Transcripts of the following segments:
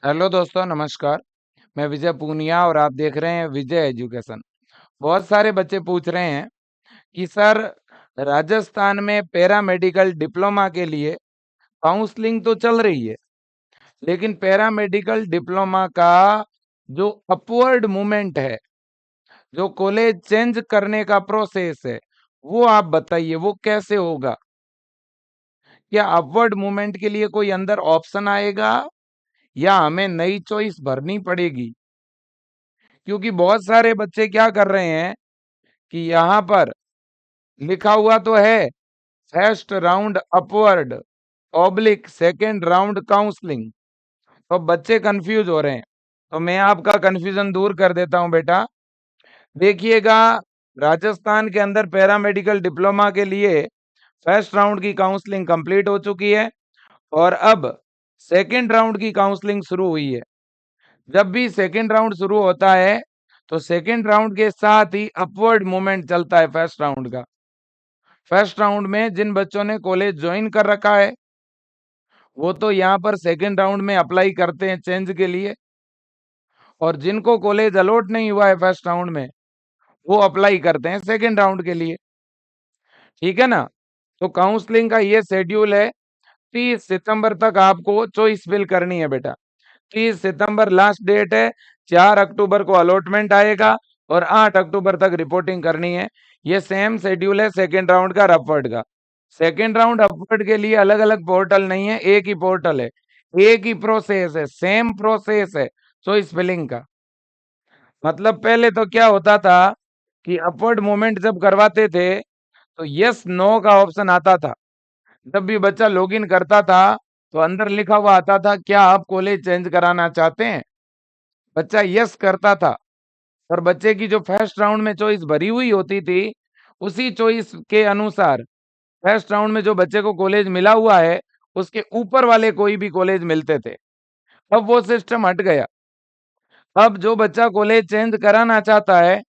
Hello दोस्तों, नमस्कार। मैं विजय पूनिया और आप देख रहे हैं विजय एजुकेशन। बहुत सारे बच्चे पूछ रहे हैं कि सर, राजस्थान में पैरामेडिकल डिप्लोमा के लिए काउंसलिंग तो चल रही है, लेकिन पैरामेडिकल डिप्लोमा का जो अपवर्ड मूवमेंट है, जो कॉलेज चेंज करने का प्रोसेस है, वो आप बताइए, वो कैसे होगा? क्या अपवर्ड मूवमेंट के लिए कोई अंदर ऑप्शन आएगा या हमें नई चॉइस भरनी पड़ेगी? क्योंकि बहुत सारे बच्चे क्या कर रहे हैं कि यहाँ पर लिखा हुआ तो है first round upward oblique second round counselling, तो बच्चे कंफ्यूज हो रहे हैं। तो मैं आपका कंफ्यूजन दूर कर देता हूं बेटा। देखिएगा, राजस्थान के अंदर पैरामेडिकल डिप्लोमा के लिए फर्स्ट राउंड की काउंसलिंग कंप्लीट हो चुकी है और अब सेकेंड राउंड की काउंसलिंग शुरू हुई है। जब भी सेकेंड राउंड शुरू होता है तो सेकेंड राउंड के साथ ही अपवर्ड मूवमेंट चलता है फर्स्ट राउंड का। फर्स्ट राउंड में जिन बच्चों ने कॉलेज ज्वाइन कर रखा है वो तो यहाँ पर सेकेंड राउंड में अप्लाई करते हैं चेंज के लिए, और जिनको कॉलेज अलॉट नहीं हुआ है फर्स्ट राउंड में वो अप्लाई करते हैं सेकेंड राउंड के लिए। ठीक है ना? तो काउंसलिंग का ये शेड्यूल है। 30 सितंबर तक आपको चॉइस फिल करनी है बेटा। 30 सितंबर लास्ट डेट है। 4 अक्टूबर को अलॉटमेंट आएगा और 8 अक्टूबर तक रिपोर्टिंग करनी है। ये सेम शेड्यूल है सेकेंड राउंड का अपवर्ड का। सेकेंड राउंड अपवर्ड के लिए अलग अलग पोर्टल नहीं है, एक ही पोर्टल है, एक ही प्रोसेस है, सेम प्रोसेस है चॉइस फिलिंग का। मतलब पहले तो क्या होता था कि अपवर्ड मूवमेंट जब करवाते थे तो यस नो का ऑप्शन आता था। जब भी बच्चा लॉगिन करता था तो अंदर लिखा हुआ आता था, क्या आप कॉलेज चेंज कराना चाहते हैं? बच्चा यस करता था और बच्चे की जो फर्स्ट राउंड में चॉइस भरी हुई होती थी उसी चॉइस के अनुसार फर्स्ट राउंड में जो बच्चे को कॉलेज मिला हुआ है उसके ऊपर वाले कोई भी कॉलेज मिलते थे। अब वो सिस्टम हट गया। अब जो बच्चा कॉलेज चेंज कराना चाहता है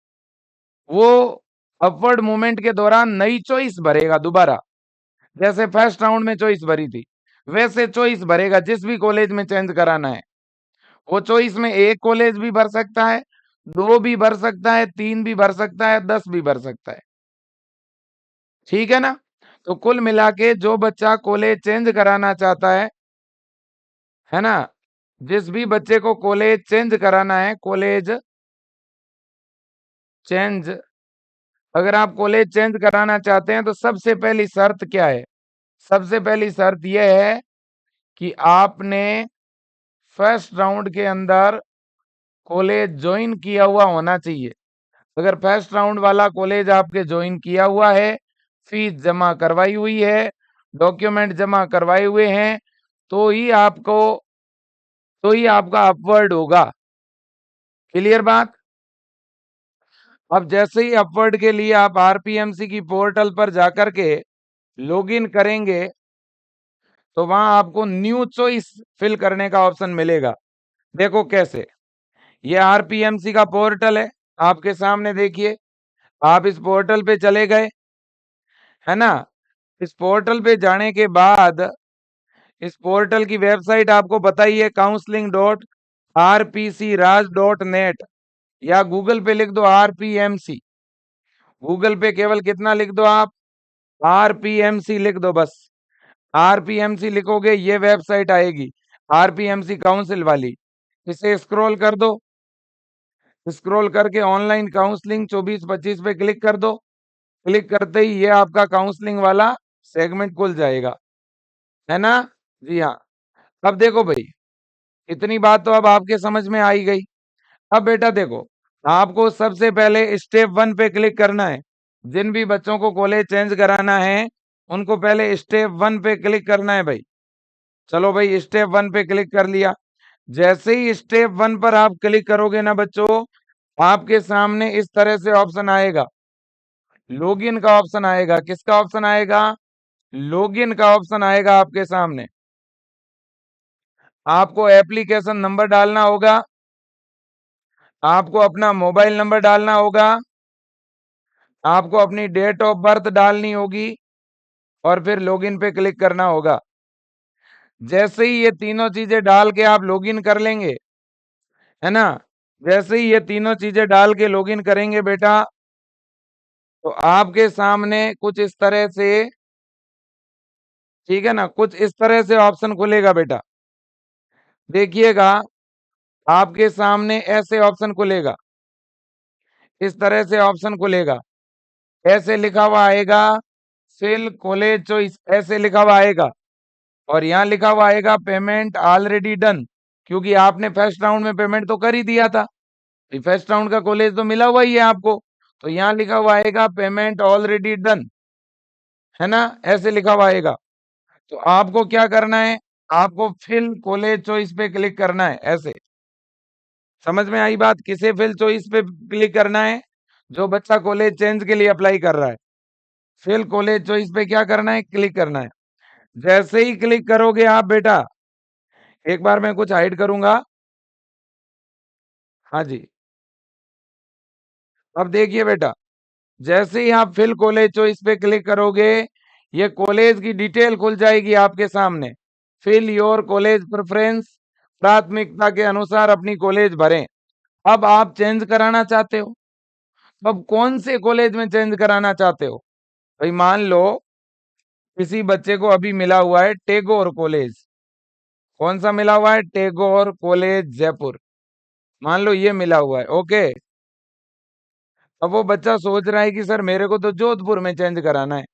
वो अपवर्ड मूवमेंट के दौरान नई चॉइस भरेगा दोबारा। जैसे फर्स्ट राउंड में चॉइस भरी थी वैसे चॉइस भरेगा जिस भी कॉलेज में चेंज कराना है। वो चॉइस में एक कॉलेज भी भर सकता है, दो भी भर सकता है, तीन भी भर सकता है, 10 भी भर सकता है। ठीक है ना? तो कुल मिला के जो बच्चा कॉलेज चेंज कराना चाहता है ना, जिस भी बच्चे को कॉलेज चेंज कराना है, कॉलेज चेंज, अगर आप कॉलेज चेंज कराना चाहते हैं तो सबसे पहली शर्त क्या है? सबसे पहली शर्त यह है कि आपने फर्स्ट राउंड के अंदर कॉलेज ज्वाइन किया हुआ होना चाहिए। अगर फर्स्ट राउंड वाला कॉलेज आपके ज्वाइन किया हुआ है, फीस जमा करवाई हुई है, डॉक्यूमेंट जमा करवाए हुए हैं, तो ही आपको तो ही आपका अपवर्ड होगा। क्लियर बात? अब जैसे ही अपवर्ड के लिए आप आरपीएमसी की पोर्टल पर जाकर के लॉगिन करेंगे तो वहां आपको न्यू चॉइस फिल करने का ऑप्शन मिलेगा। देखो कैसे। ये आरपीएमसी का पोर्टल है, आपके सामने देखिए। आप इस पोर्टल पे चले गए, है ना? इस पोर्टल पे जाने के बाद इस पोर्टल की वेबसाइट आपको पता ही है, counseling.rpcraj.net, या गूगल पे लिख दो आरपीएमसी। गूगल पे केवल कितना लिख दो आप, आरपीएमसी लिख दो बस। आरपीएमसी लिखोगे ये वेबसाइट आएगी, आरपीएमसी काउंसिल वाली। इसे स्क्रॉल कर दो। स्क्रॉल करके ऑनलाइन काउंसलिंग 24-25 पे क्लिक कर दो। क्लिक करते ही ये आपका काउंसलिंग वाला सेगमेंट खुल जाएगा, है ना? जी हाँ। अब देखो भाई, इतनी बात तो अब आपके समझ में आई गई। अब बेटा देखो, आपको सबसे पहले स्टेप 1 पे क्लिक करना है। जिन भी बच्चों को कॉलेज चेंज कराना है उनको पहले स्टेप 1 पे क्लिक करना है भाई। चलो भाई, स्टेप 1 पे क्लिक कर लिया। जैसे ही स्टेप 1 पर आप क्लिक करोगे ना बच्चों, आपके सामने इस तरह से ऑप्शन आएगा, लॉगिन का ऑप्शन आएगा। किसका ऑप्शन आएगा? लॉगिन का ऑप्शन आएगा आपके सामने। आपको एप्लीकेशन नंबर डालना होगा, आपको अपना मोबाइल नंबर डालना होगा, आपको अपनी डेट ऑफ बर्थ डालनी होगी और फिर लॉगिन पे क्लिक करना होगा। जैसे ही ये तीनों चीजें डाल के आप लॉगिन कर लेंगे, है ना, जैसे ही ये तीनों चीजें डाल के लॉगिन करेंगे बेटा, तो आपके सामने कुछ इस तरह से, ठीक है ना, कुछ इस तरह से ऑप्शन खुलेगा बेटा। देखिएगा, आपके सामने ऐसे ऑप्शन खुलेगा, इस तरह से ऑप्शन खुलेगा, ऐसे लिखा हुआ आएगा फिल कॉलेज चॉइस, ऐसे लिखा हुआ आएगा, और यहाँ लिखा हुआ आएगा पेमेंट ऑलरेडी डन, क्योंकि आपने फर्स्ट राउंड में पेमेंट तो कर ही दिया था, फर्स्ट राउंड का कॉलेज तो मिला हुआ ही है आपको, तो यहाँ लिखा हुआ आएगा पेमेंट ऑलरेडी डन, है ना, ऐसे लिखा हुआ आएगा। तो आपको क्या करना है, आपको फिल कॉलेज चॉइस पे क्लिक करना है, ऐसे। समझ में आई बात, किसे फिल चॉइस पे क्लिक करना है, जो बच्चा कॉलेज चेंज के लिए अप्लाई कर रहा है, फिल कॉलेज चॉइस पे क्या करना है, क्लिक करना है। जैसे ही क्लिक करोगे आप बेटा, एक बार मैं कुछ हाइड करूंगा, हाँ जी, अब देखिए बेटा, जैसे ही आप फिल कॉलेज चॉइस पे क्लिक करोगे, ये कॉलेज की डिटेल खुल जाएगी आपके सामने। फिल योर कॉलेज प्रेफरेंस, प्राथमिकता के अनुसार अपनी कॉलेज भरें। अब आप चेंज कराना चाहते हो, अब कौन से कॉलेज में चेंज कराना चाहते हो? भाई मान लो किसी बच्चे को अभी मिला हुआ है टैगोर कॉलेज, कौन सा मिला हुआ है, टैगोर कॉलेज जयपुर, मान लो ये मिला हुआ है, ओके। अब वो बच्चा सोच रहा है कि सर मेरे को तो जोधपुर में चेंज कराना है,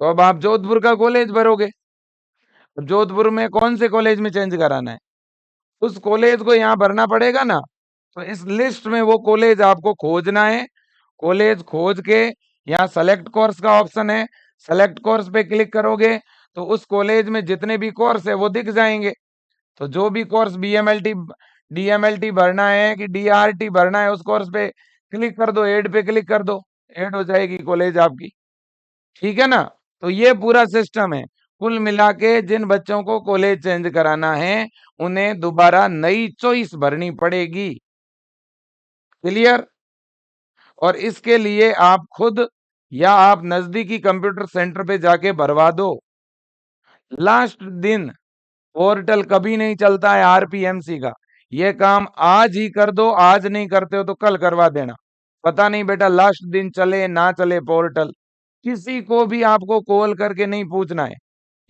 तो अब आप जोधपुर का कॉलेज भरोगे। अब जोधपुर में कौन से कॉलेज में चेंज कराना है, उस कॉलेज को यहाँ भरना पड़ेगा ना। तो इस लिस्ट में वो कॉलेज आपको खोजना है, कॉलेज खोज के यहाँ सेलेक्ट कोर्स का ऑप्शन है, सेलेक्ट कोर्स पे क्लिक करोगे तो उस कॉलेज में जितने भी कोर्स है वो दिख जाएंगे। तो जो भी कोर्स बीएमएलटी डीएमएलटी भरना है कि डीआरटी भरना है, उस कोर्स पे क्लिक कर दो, ऐड पे क्लिक कर दो, ऐड हो जाएगी कॉलेज आपकी, ठीक है ना। तो ये पूरा सिस्टम है। कुल मिला के जिन बच्चों को कॉलेज चेंज कराना है, उन्हें दोबारा नई चॉइस भरनी पड़ेगी, क्लियर। और इसके लिए आप खुद या आप नजदीकी कंप्यूटर सेंटर पे जाके भरवा दो। लास्ट दिन पोर्टल कभी नहीं चलता है आरपीएमसी का, ये काम आज ही कर दो, आज नहीं करते हो तो कल करवा देना, पता नहीं बेटा लास्ट दिन चले ना चले पोर्टल। किसी को भी आपको कॉल करके नहीं पूछना है,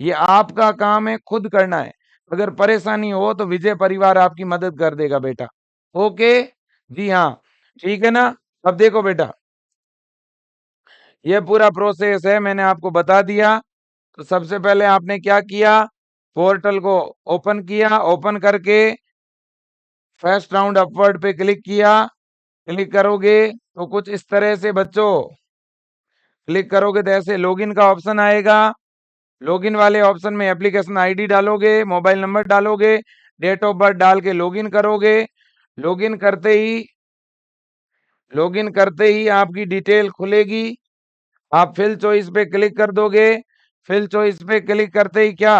ये आपका काम है, खुद करना है। अगर परेशानी हो तो विजय परिवार आपकी मदद कर देगा बेटा, ओके, जी हाँ, ठीक है ना। अब देखो बेटा, ये पूरा प्रोसेस है, मैंने आपको बता दिया। तो सबसे पहले आपने क्या किया, पोर्टल को ओपन किया, ओपन करके फर्स्ट राउंड अपवर्ड पे क्लिक किया, क्लिक करोगे तो कुछ इस तरह से बच्चों, क्लिक करोगे तो ऐसे लॉगिन का ऑप्शन आएगा। लॉगिन वाले ऑप्शन में एप्लीकेशन आईडी डालोगे, मोबाइल नंबर डालोगे, डेट ऑफ बर्थ डाल के लॉगिन करोगे। लॉगिन करते ही लॉगिन करते ही आपकी डिटेल खुलेगी, आप फिल चॉइस पे क्लिक कर दोगे। फिल चॉइस पे क्लिक करते ही क्या,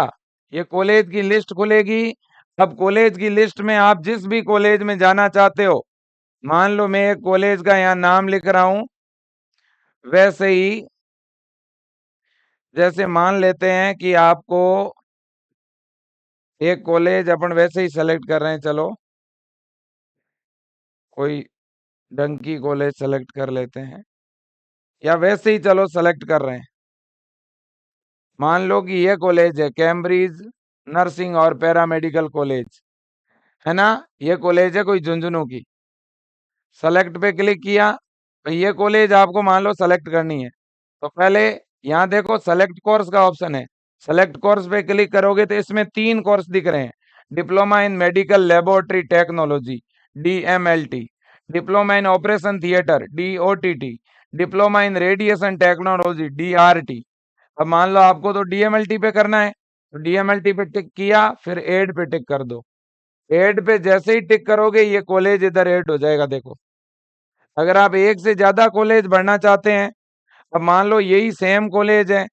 ये कॉलेज की लिस्ट खुलेगी। अब कॉलेज की लिस्ट में आप जिस भी कॉलेज में जाना चाहते हो, मान लो मैं एक कॉलेज का यहाँ नाम लिख रहा हूं, वैसे ही जैसे मान लेते हैं कि आपको एक कॉलेज अपन वैसे ही सेलेक्ट कर रहे हैं, चलो कोई डंकी कॉलेज सेलेक्ट कर लेते हैं, या वैसे ही चलो सेलेक्ट कर रहे हैं। मान लो कि ये कॉलेज है कैम्ब्रिज नर्सिंग और पैरामेडिकल कॉलेज, है ना, ये कॉलेज है कोई झुंझुनू की। सेलेक्ट पे क्लिक किया, तो ये कॉलेज आपको मान लो सेलेक्ट करनी है। तो पहले यहाँ देखो सेलेक्ट कोर्स का ऑप्शन है, सेलेक्ट कोर्स पे क्लिक करोगे तो इसमें 3 कोर्स दिख रहे हैं, diploma in medical laboratory technology DMLT, diploma in operation theatre DOTT, diploma in radiation technology DRT. अब मान लो आपको तो डीएमएलटी पे करना है, तो डीएमएलटी पे टिक किया, फिर एड पे टिक कर दो। एड पे जैसे ही टिक करोगे ये कॉलेज इधर एड हो जाएगा, देखो। अगर आप एक से ज्यादा कॉलेज भरना चाहते हैं, अब मान लो यही सेम कॉलेज है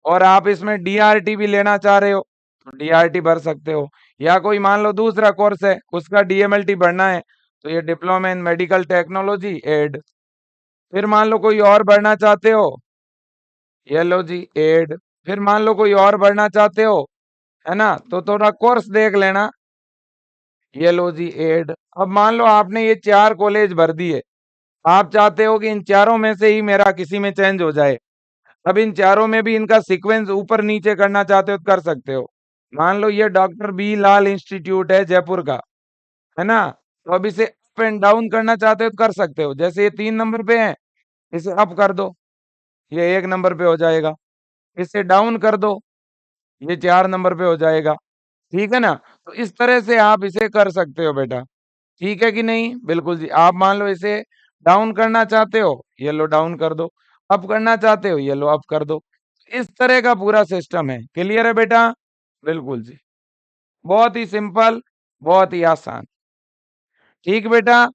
और आप इसमें डीआरटी भी लेना चाह रहे हो, तो डीआरटी भर सकते हो। या कोई मान लो दूसरा कोर्स है, उसका डीएमएलटी भरना है, तो ये डिप्लोमा इन मेडिकल टेक्नोलॉजी एड। फिर मान लो कोई और भरना चाहते हो, ये लो जी एड। फिर मान लो कोई और भरना चाहते हो, है ना? तो थोड़ा कोर्स देख लेना। ये लो जी एड। अब मान लो आपने ये 4 कॉलेज भर दिए। आप चाहते हो कि इन चारों में से ही मेरा किसी में चेंज हो जाए। अब इन चारों में भी इनका सीक्वेंस ऊपर-नीचे करना चाहते हो तो कर सकते हो। मान लो ये डॉक्टर बी लाल इंस्टीट्यूट है जयपुर का, है ना? तो अब इसे अप एंड डाउन करना चाहते हो तो कर सकते हो। जैसे ये 3 नंबर पे है, इसे अप कर दो, ये 1 नंबर पे हो जाएगा। इसे डाउन कर दो, ये 4 नंबर पे हो जाएगा। ठीक है ना? तो इस तरह से आप इसे कर सकते हो बेटा। ठीक है कि नहीं? बिल्कुल जी। आप मान लो इसे डाउन करना चाहते हो, ये लो डाउन कर दो। अप करना चाहते हो, ये लो अप कर दो। इस तरह का पूरा सिस्टम है। क्लियर है बेटा? बिल्कुल जी। बहुत ही सिंपल, बहुत ही आसान। ठीक बेटा?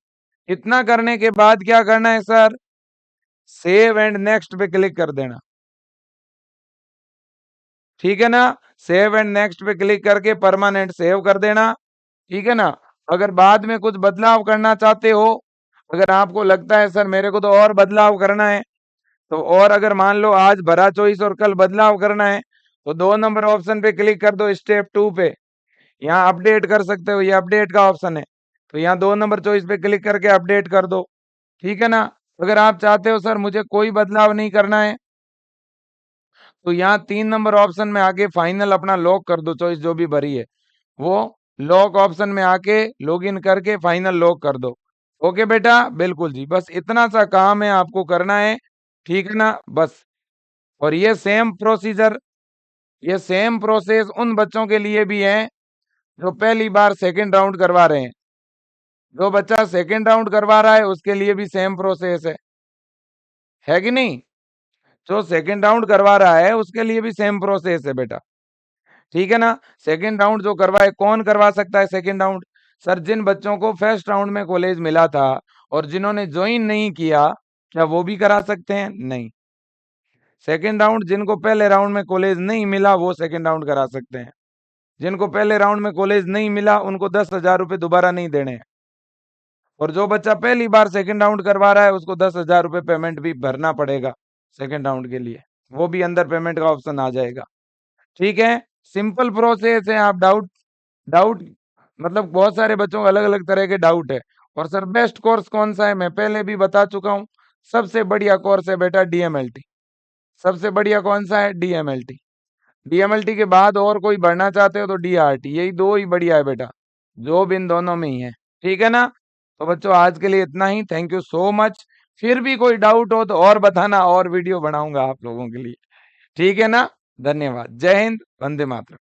इतना करने के बाद क्या करना है सर? सेव एंड नेक्स्ट पे क्लिक कर देना। ठीक है ना? सेव एंड नेक्स्ट पे क्लिक करके परमानेंट सेव कर देना। ठीक है ना? अगर बाद में कुछ बदलाव करना चाहते हो, अगर आपको लगता है सर मेरे को तो और बदलाव करना है, तो और अगर मान लो आज भरा चॉइस और कल बदलाव करना है, तो 2 नंबर ऑप्शन पे क्लिक कर दो स्टेप 2 पे। यहाँ अपडेट कर सकते हो, ये अपडेट का ऑप्शन है। तो यहाँ 2 नंबर चॉइस पे क्लिक करके अपडेट कर दो। ठीक है ना? अगर आप चाहते हो सर मुझे कोई बदलाव नहीं करना है, तो यहाँ 3 नंबर ऑप्शन में आके फाइनल अपना लॉक कर दो, चॉइस जो भी भरी है। वो लॉक ऑप्शन में आके लॉगिन करके फाइनल लॉक कर दो। ओके बेटा? बिल्कुल जी। बस इतना सा काम है आपको करना है। ठीक है ना? बस। और ये सेम प्रोसेस उन बच्चों के लिए भी है जो पहली बार सेकंड राउंड करवा रहे हैं। जो बच्चा सेकंड राउंड करवा रहा है उसके लिए भी सेम प्रोसेस है कि नहीं? जो सेकंड राउंड करवा रहा है उसके लिए भी सेम प्रोसेस है बेटा। ठीक है ना? सेकंड राउंड जो करवाए, कौन करवा सकता है सेकंड राउंड? सर जिन बच्चों को फर्स्ट राउंड में कॉलेज मिला था और जिन्होंने ज्वाइन नहीं किया, क्या वो भी करा सकते हैं? नहीं। सेकंड राउंड जिनको पहले राउंड में कॉलेज नहीं मिला वो सेकंड राउंड करा सकते हैं। जिनको पहले राउंड में कॉलेज नहीं मिला उनको 10,000 रुपए दोबारा नहीं देने हैं। और जो बच्चा पहली बार सेकंड राउंड करवा रहा है उसको 10,000 रुपए पेमेंट भी भरना पड़ेगा सेकंड राउंड के लिए। वो भी अंदर पेमेंट का ऑप्शन आ जाएगा। ठीक है? सिंपल प्रोसेस है। आप डाउट डाउट मतलब बहुत सारे बच्चों को अलग-अलग तरह के डाउट है। और सर बेस्ट कोर्स कौन-सा है? मैं पहले भी बता चुका हूँ। सबसे बढ़िया कोर्स है बेटा डीएमएलटी। सबसे बढ़िया कौन-सा है? डीएमएलटी। डीएमएलटी के बाद और कोई बढ़ना चाहते हो तो डीआरटी। यही 2 ही बढ़िया है बेटा। जॉब इन दोनों में ही है। ठीक है ना? तो बच्चों आज के लिए इतना ही। Thank you so much. फिर भी कोई डाउट हो तो और बताना, और वीडियो बनाऊँगा आप लोगों के लिए। ठीक है ना? धन्यवाद। जय हिंद, वंदे मातरम।